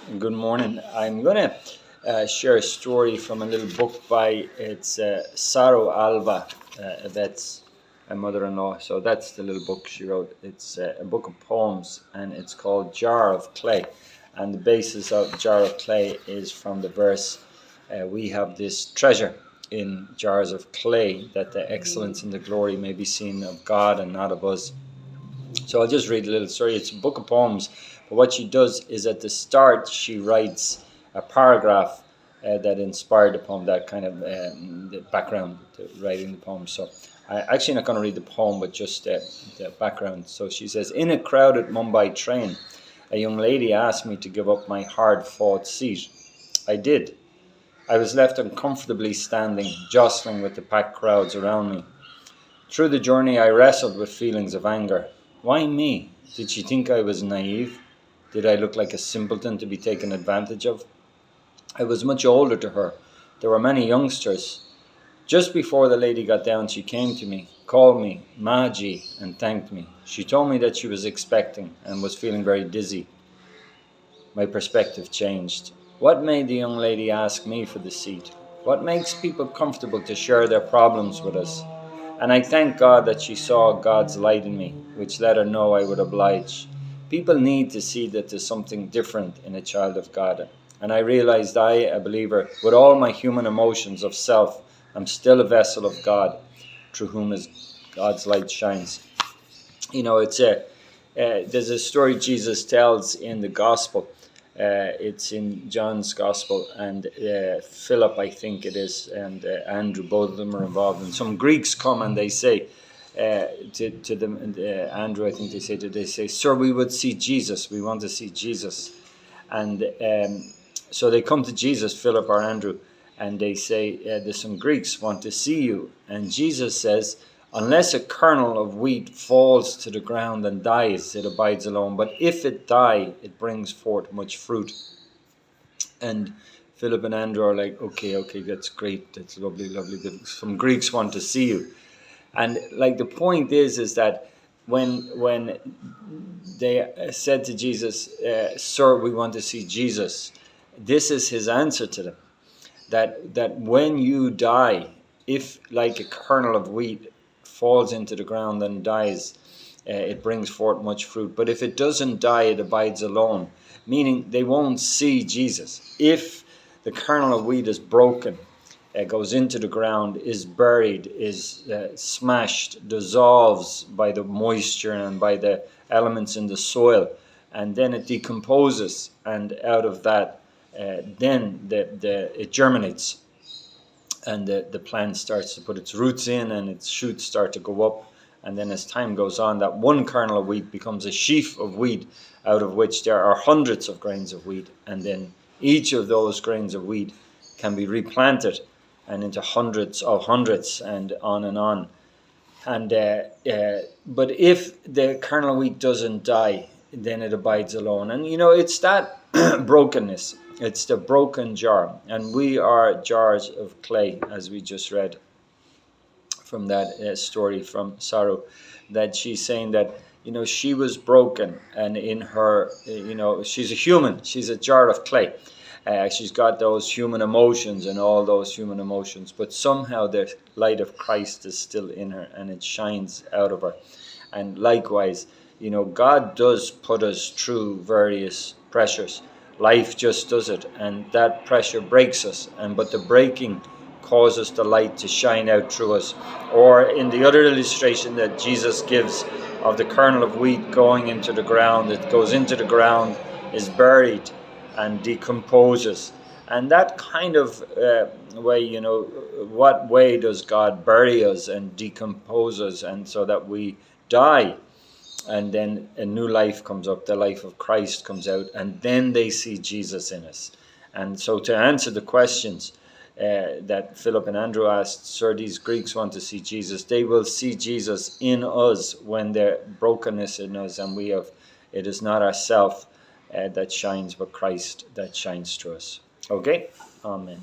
Good morning. I'm going to share a story from a little book by Saro Alva. That's my mother-in-law. So that's the little book she wrote. It's a book of poems, and it's called Jar of Clay. And the basis of Jar of Clay is from the verse, we have this treasure in jars of clay, that the excellence and the glory may be seen of God and not of us. So I'll just read a little story. It's a book of poems, but what she does is at the start she writes a paragraph that inspired the poem, that kind of the background to writing the poem. So I'm actually not going to read the poem, but just the background. So she says, in a crowded Mumbai train, a young lady asked me to give up my hard-fought seat. I did. I was left uncomfortably standing, jostling with the packed crowds around me. Through the journey I wrestled with feelings of anger. Why me? Did she think I was naive? Did I look like a simpleton to be taken advantage of? I was much older to her. There were many youngsters. Just before the lady got down, she came to me, called me Maji, and thanked me. She told me that she was expecting and was feeling very dizzy. My perspective changed. What made the young lady ask me for the seat? What makes people comfortable to share their problems with us? And I thank God that she saw God's light in me, which let her know I would oblige. People need to see that there's something different in a child of God. And I realized I, a believer, with all my human emotions of self, am still a vessel of God, through whom God's light shines. You know, there's a story Jesus tells in the gospel. It's in John's gospel, and Philip, I think it is, and Andrew, both of them are involved. And some Greeks come and they say to them, and Andrew, I think they say, "Sir, we would see Jesus. We want to see Jesus." And so they come to Jesus, Philip or Andrew, and they say, "There's some Greeks want to see you." And Jesus says, unless a kernel of wheat falls to the ground and dies, it abides alone. But if it die, it brings forth much fruit. And Philip and Andrew are like, okay, that's great. That's lovely. Some Greeks want to see you. And like the point is that when they said to Jesus, "Sir, we want to see Jesus," this is his answer to them. That when you die, if like a kernel of wheat falls into the ground and dies, it brings forth much fruit. But if it doesn't die, it abides alone, meaning they won't see Jesus. If the kernel of wheat is broken, goes into the ground, is buried, is smashed, dissolves by the moisture and by the elements in the soil, and then it decomposes, and out of that then it germinates, and the plant starts to put its roots in, and its shoots start to go up. And then as time goes on, that one kernel of wheat becomes a sheaf of wheat, out of which there are hundreds of grains of wheat. And then each of those grains of wheat can be replanted and into hundreds of hundreds, and on and on. And but if the kernel of wheat doesn't die, then it abides alone. And you know, it's that brokenness. It's the broken jar, and we are jars of clay, as we just read from that story from Saru, that she's saying that, you know, she was broken, and in her, you know, she's a human. She's a jar of clay. She's got those human emotions and all those human emotions, but somehow the light of Christ is still in her, and it shines out of her. And likewise, you know, God does put us through various pressures. Life just does it, and that pressure breaks us, but the breaking causes the light to shine out through us. Or in the other illustration that Jesus gives of the kernel of wheat going into the ground, it goes into the ground, is buried, and decomposes. And that kind of way, you know, what way does God bury us and decompose us, and so that we die, and then a new life comes up, the life of Christ comes out, and then they see Jesus in us. And so to answer the questions that Philip and Andrew asked, "Sir, these Greeks want to see Jesus," they will see Jesus in us when their brokenness in us, and it is not ourself that shines, but Christ that shines through us. Okay? Amen.